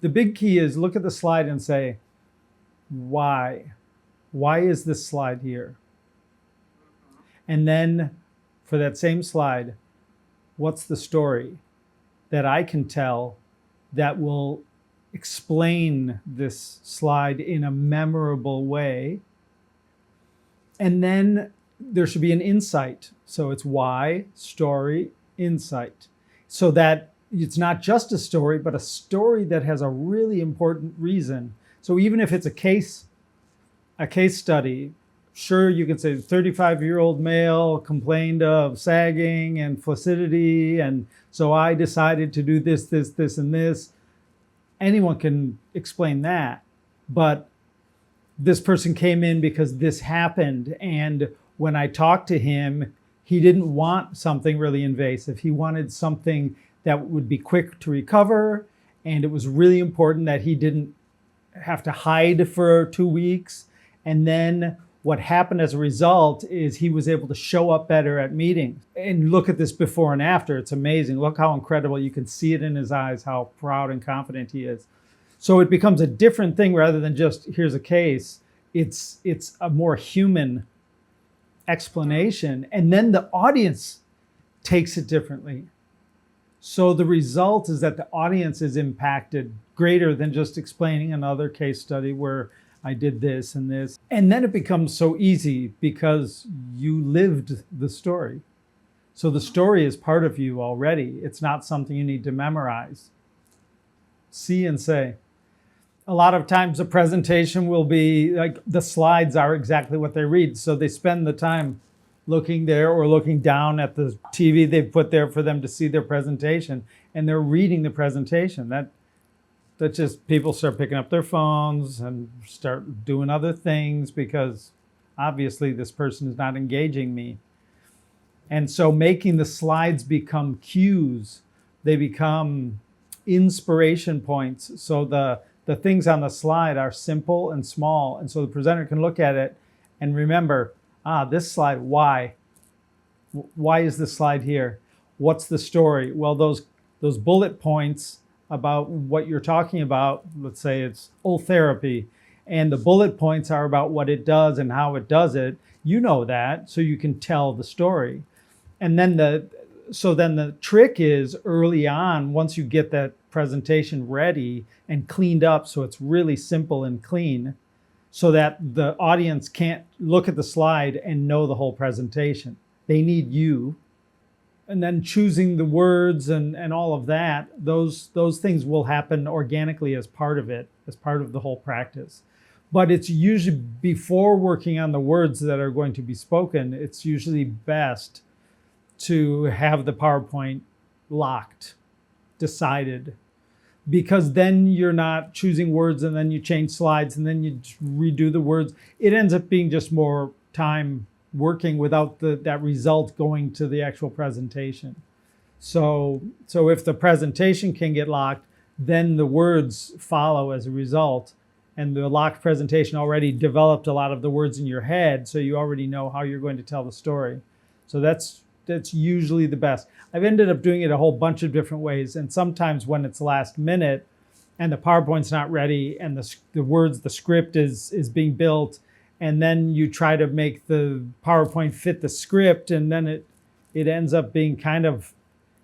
The big key is look at the slide and say, why? Why is this slide here? And then for that same slide, what's the story that I can tell that will explain this slide in a memorable way? And then there should be an insight. So it's why, story, insight. So that it's not just a story, but a story that has a really important reason. So even if it's a case study, sure, you can say 35-year-old male complained of sagging and flaccidity, and so I decided to do this, this, this, and this. Anyone can explain that, but this person came in because this happened, and when I talked to him, he didn't want something really invasive. He wanted something that would be quick to recover, and it was really important that he didn't have to hide for 2 weeks. And then what happened as a result is he was able to show up better at meetings. And look at this before and after. It's amazing. Look how incredible. You can see it in his eyes, how proud and confident he is. So it becomes a different thing rather than just, here's a case. It's a more human explanation. And then the audience takes it differently. So the result is that the audience is impacted greater than just explaining another case study where I did this and this. And then it becomes so easy because you lived the story. So the story is part of you already. It's not something you need to memorize. See and say. A lot of times the presentation will be like the slides are exactly what they read. So they spend the time looking there or looking down at the TV they put there for them to see their presentation, and they're reading the presentation. That just people start picking up their phones and start doing other things because obviously this person is not engaging me. And so making the slides become cues, they become inspiration points. So the things on the slide are simple and small, and so the presenter can look at it and remember, this slide, why? Why is this slide here? What's the story? Well, those bullet points about what you're talking about, let's say it's therapy, and the bullet points are about what it does and how it does it. You know that, so you can tell the story. And then the trick is early on, once you get that presentation ready and cleaned up so it's really simple and clean, so that the audience can't look at the slide and know the whole presentation. They need you. And then choosing the words and all of that, those things will happen organically as part of it, as part of the whole practice. But it's usually before working on the words that are going to be spoken, it's usually best to have the PowerPoint locked, decided, because then you're not choosing words and then you change slides and then you redo the words. It ends up being just more time working without that result going to the actual presentation. So if the presentation can get locked, then the words follow as a result. And the locked presentation already developed a lot of the words in your head, so you already know how you're going to tell the story. So that's usually the best. I've ended up doing it a whole bunch of different ways, and sometimes when it's last minute and the PowerPoint's not ready and the script is being built, and then you try to make the PowerPoint fit the script, and then it ends up being kind of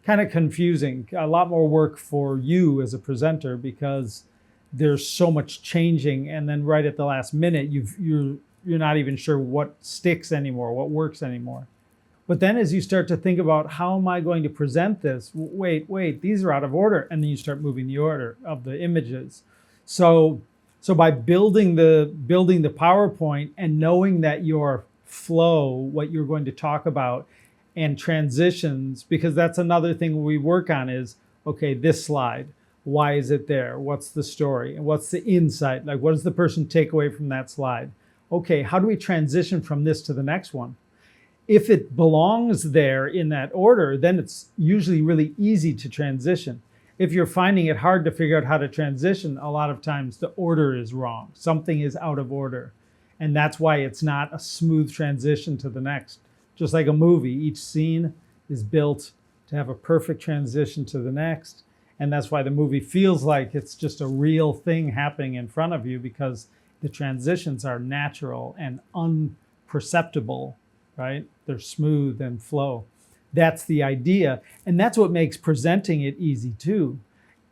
confusing. A lot more work for you as a presenter because there's so much changing, and then right at the last minute you're not even sure what sticks anymore, what works anymore. But then as you start to think about, how am I going to present this? Wait, these are out of order. And then you start moving the order of the images. So by building the PowerPoint and knowing that your flow, what you're going to talk about, and transitions, because that's another thing we work on is, okay, this slide, why is it there? What's the story? And what's the insight? Like, what does the person take away from that slide? Okay, how do we transition from this to the next one? If it belongs there in that order, then it's usually really easy to transition. If you're finding it hard to figure out how to transition, a lot of times the order is wrong. Something is out of order. And that's why it's not a smooth transition to the next. Just like a movie, each scene is built to have a perfect transition to the next. And that's why the movie feels like it's just a real thing happening in front of you, because the transitions are natural and unperceptible, right? They're smooth and flow. That's the idea. And that's what makes presenting it easy too.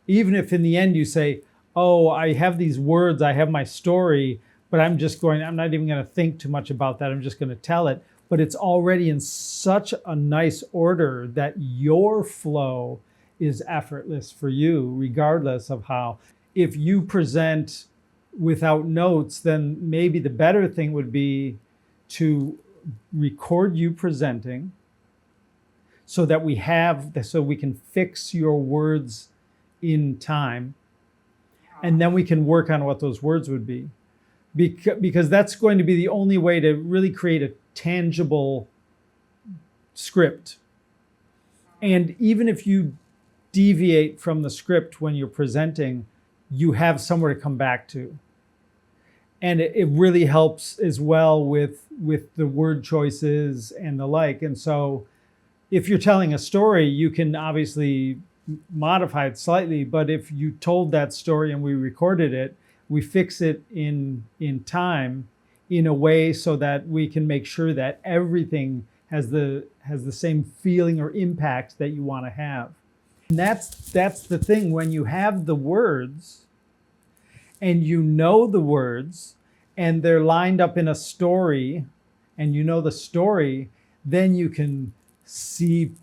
Even if in the end you say, oh, I have these words, I have my story, but I'm not even going to think too much about that. I'm just going to tell it. But it's already in such a nice order that your flow is effortless for you, regardless of how. If you present without notes, then maybe the better thing would be to record you presenting so that we can fix your words in time, and then we can work on what those words would be, because that's going to be the only way to really create a tangible script. And even if you deviate from the script when you're presenting, you have somewhere to come back to. And it really helps as well with the word choices and the like. And so if you're telling a story, you can obviously modify it slightly, but if you told that story and we recorded it, we fix it in time in a way so that we can make sure that everything has the same feeling or impact that you want to have. And that's the thing. When you have the words and you know the words and they're lined up in a story and you know the story, then you can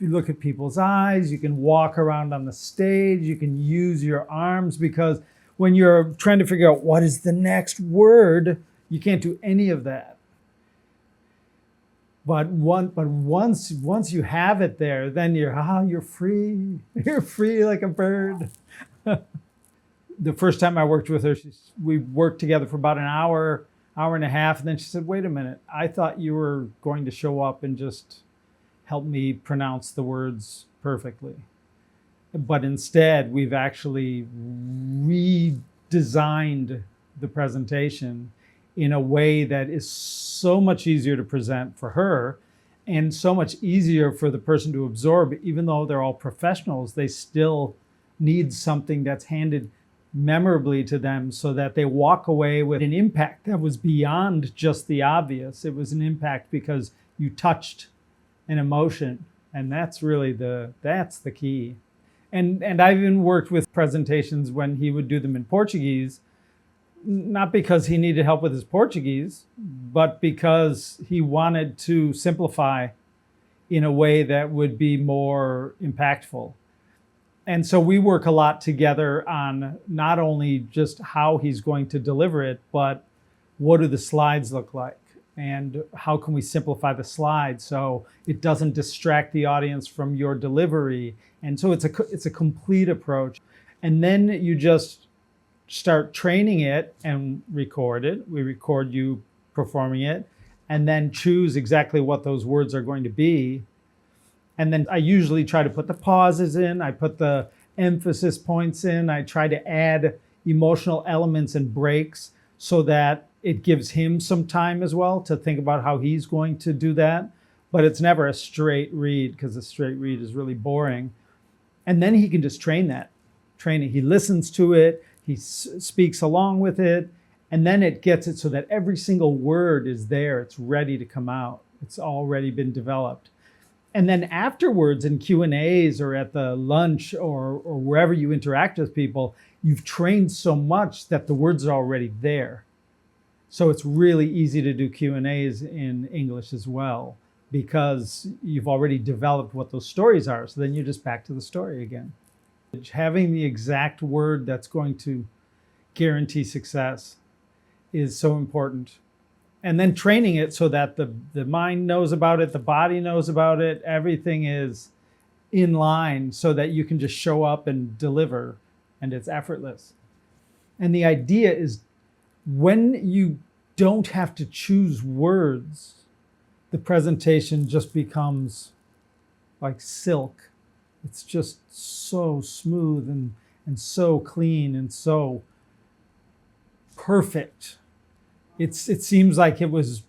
look at people's eyes, you can walk around on the stage, you can use your arms, because when you're trying to figure out what is the next word, you can't do any of that. But once you have it there, then you're free. You're free like a bird. The first time I worked with her, we worked together for about an hour and a half, and then she said, "Wait a minute, I thought you were going to show up and just help me pronounce the words perfectly. But instead, we've actually redesigned the presentation in a way that is so much easier to present for her and so much easier for the person to absorb. Even though they're all professionals, they still need something that's handed memorably to them so that they walk away with an impact that was beyond just the obvious. It was an impact because you touched an emotion, and that's really that's the key. And I've even worked with presentations when he would do them in Portuguese, not because he needed help with his Portuguese, but because he wanted to simplify in a way that would be more impactful. And so we work a lot together on not only just how he's going to deliver it, but what do the slides look like? And how can we simplify the slide so it doesn't distract the audience from your delivery? And so it's a complete approach. And then you just start training it and record it. We record you performing it, and then choose exactly what those words are going to be. And then I usually try to put the pauses in, I put the emphasis points in, I try to add emotional elements and breaks so that it gives him some time as well to think about how he's going to do that. But it's never a straight read, because a straight read is really boring. And then he can just train it. He listens to it, he speaks along with it, and then it gets it so that every single word is there. It's ready to come out. It's already been developed. And then afterwards in Q&As or at the lunch or wherever you interact with people, you've trained so much that the words are already there. So it's really easy to do Q&As in English as well, because you've already developed what those stories are. So then you're just back to the story again. Having the exact word that's going to guarantee success is so important. And then training it so that the mind knows about it, the body knows about it, everything is in line so that you can just show up and deliver, and it's effortless. And the idea is, when you don't have to choose words, the presentation just becomes like silk. It's just so smooth and so clean and so perfect. It seems like it was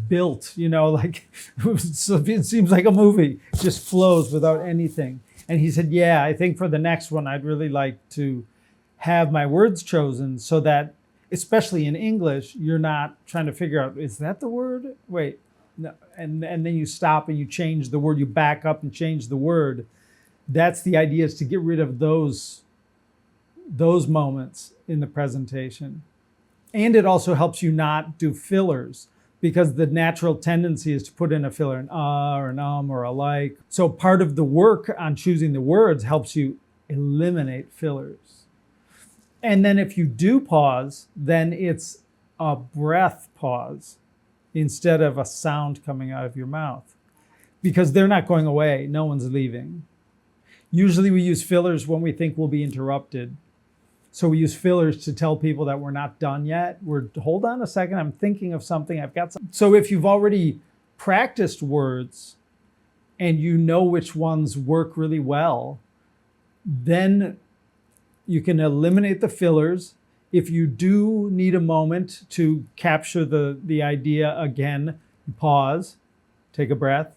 built, like it seems like a movie. It just flows without anything. And he said, yeah, I think for the next one, I'd really like to have my words chosen so that, especially in English, you're not trying to figure out, is that the word? Wait, no. And then you stop and you change the word, you back up and change the word. That's the idea, is to get rid of those moments in the presentation. And it also helps you not do fillers, because the natural tendency is to put in a filler, an or an or a like. So part of the work on choosing the words helps you eliminate fillers. And then if you do pause, then it's a breath pause instead of a sound coming out of your mouth, because they're not going away. No one's leaving. Usually we use fillers when we think we'll be interrupted. So we use fillers to tell people that we're not done yet. Hold on a second, I'm thinking of something, I've got something. So if you've already practiced words and you know which ones work really well, then you can eliminate the fillers. If you do need a moment to capture the idea again, you pause, take a breath,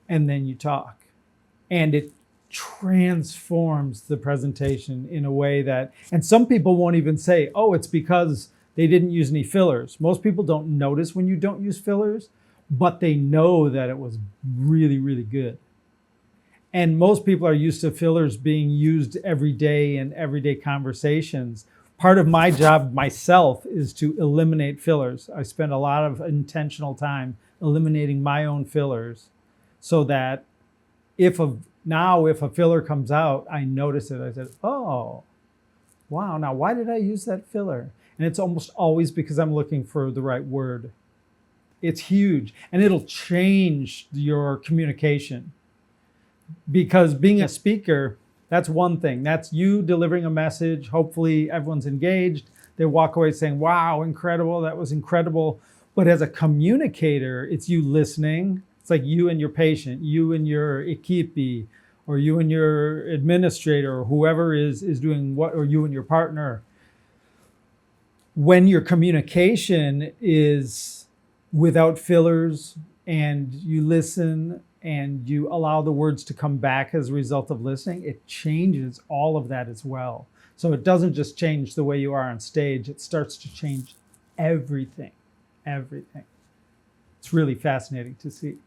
and then you talk. And it transforms the presentation in a way that, and some people won't even say, oh, it's because they didn't use any fillers. Most people don't notice when you don't use fillers, but they know that it was really, really good. And most people are used to fillers being used every day in everyday conversations. Part of my job myself is to eliminate fillers. I spend a lot of intentional time eliminating my own fillers, so that if a filler comes out, I notice it. I said, oh, wow, now why did I use that filler? And it's almost always because I'm looking for the right word. It's huge, and it'll change your communication. Because being a speaker, that's one thing. That's you delivering a message. Hopefully everyone's engaged. They walk away saying, wow, incredible, that was incredible. But as a communicator, it's you listening. It's like you and your patient, you and your equipe, or you and your administrator, or whoever is doing what, or you and your partner. When your communication is without fillers and you listen and you allow the words to come back as a result of listening, it changes all of that as well. So it doesn't just change the way you are on stage, it starts to change everything, everything. It's really fascinating to see.